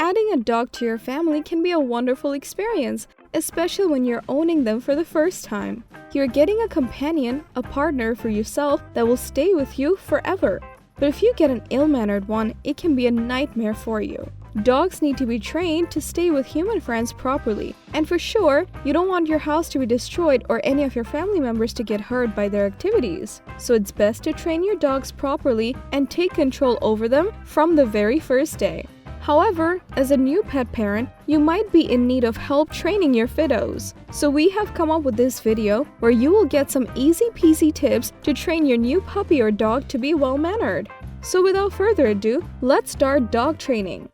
Adding a dog to your family can be a wonderful experience, especially when you're owning them for the first time. You're getting a companion, a partner for yourself that will stay with you forever. But if you get an ill-mannered one, it can be a nightmare for you. Dogs need to be trained to stay with human friends properly. And for sure, you don't want your house to be destroyed or any of your family members to get hurt by their activities. So it's best to train your dogs properly and take control over them from the very first day. However, as a new pet parent, you might be in need of help training your Fidos. So we have come up with this video where you will get some easy-peasy tips to train your new puppy or dog to be well-mannered. So without further ado, let's start dog training.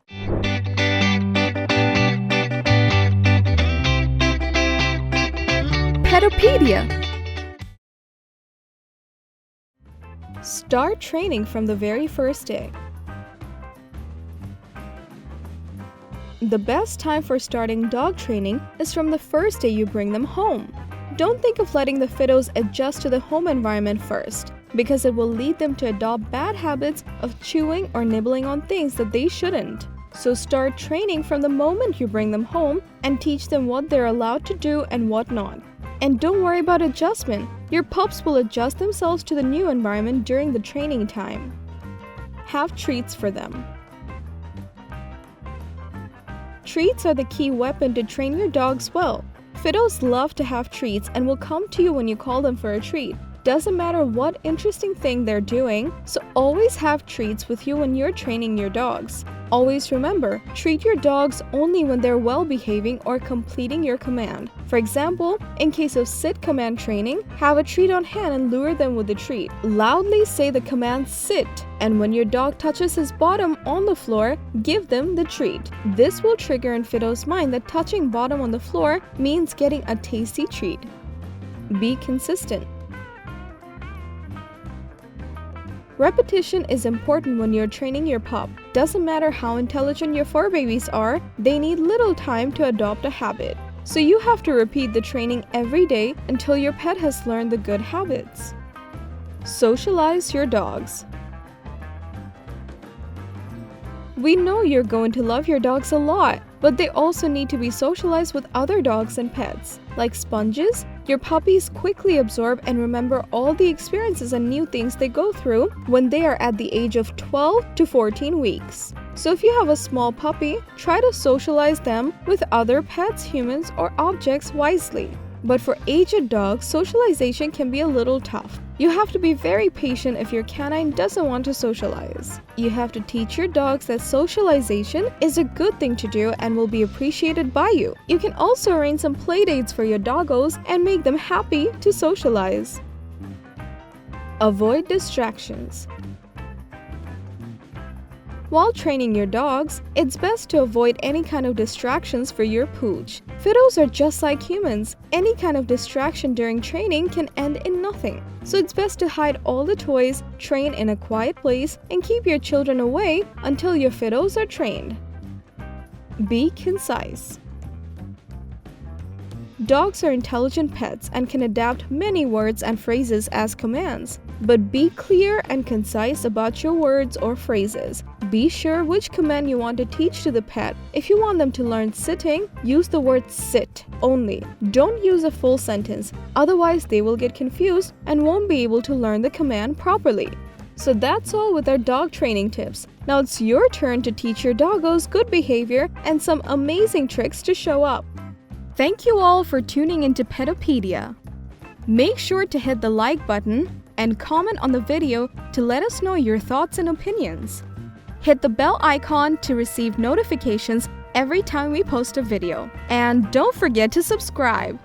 Petopedia. Start training from the very first day. The best time for starting dog training is from the first day you bring them home. Don't think of letting the Fidos adjust to the home environment first, because it will lead them to adopt bad habits of chewing or nibbling on things that they shouldn't. So start training from the moment you bring them home and teach them what they're allowed to do and what not. And don't worry about adjustment. Your pups will adjust themselves to the new environment during the training time. Have treats for them. Treats are the key weapon to train your dogs well. Fidos love to have treats and will come to you when you call them for a treat. Doesn't matter what interesting thing they're doing, so always have treats with you when you're training your dogs. Always remember, treat your dogs only when they're well behaving or completing your command. For example, in case of sit command training, have a treat on hand and lure them with the treat. Loudly say the command sit, and when your dog touches his bottom on the floor, give them the treat. This will trigger in Fido's mind that touching bottom on the floor means getting a tasty treat. Be consistent. Repetition is important when you're training your pup. Doesn't matter how intelligent your fur babies are, they need little time to adopt a habit. So you have to repeat the training every day until your pet has learned the good habits. Socialize your dogs. We know you're going to love your dogs a lot, but they also need to be socialized with other dogs and pets. Like sponges, your puppies quickly absorb and remember all the experiences and new things they go through when they are at the age of 12 to 14 weeks. So if you have a small puppy, try to socialize them with other pets, humans, or objects wisely. But for aged dogs, socialization can be a little tough. You have to be very patient if your canine doesn't want to socialize. You have to teach your dogs that socialization is a good thing to do and will be appreciated by you. You can also arrange some play dates for your doggos and make them happy to socialize. Avoid distractions. While training your dogs, it's best to avoid any kind of distractions for your pooch. Fidos are just like humans. Any kind of distraction during training can end in nothing. So it's best to hide all the toys, train in a quiet place, and keep your children away until your Fidos are trained. Be concise. Dogs are intelligent pets and can adapt many words and phrases as commands. But be clear and concise about your words or phrases. Be sure which command you want to teach to the pet. If you want them to learn sitting, use the word sit only. Don't use a full sentence, otherwise they will get confused and won't be able to learn the command properly. So that's all with our dog training tips. Now it's your turn to teach your doggos good behavior and some amazing tricks to show up. Thank you all for tuning into Petopedia. Make sure to hit the like button and comment on the video to let us know your thoughts and opinions. Hit the bell icon to receive notifications every time we post a video. And don't forget to subscribe.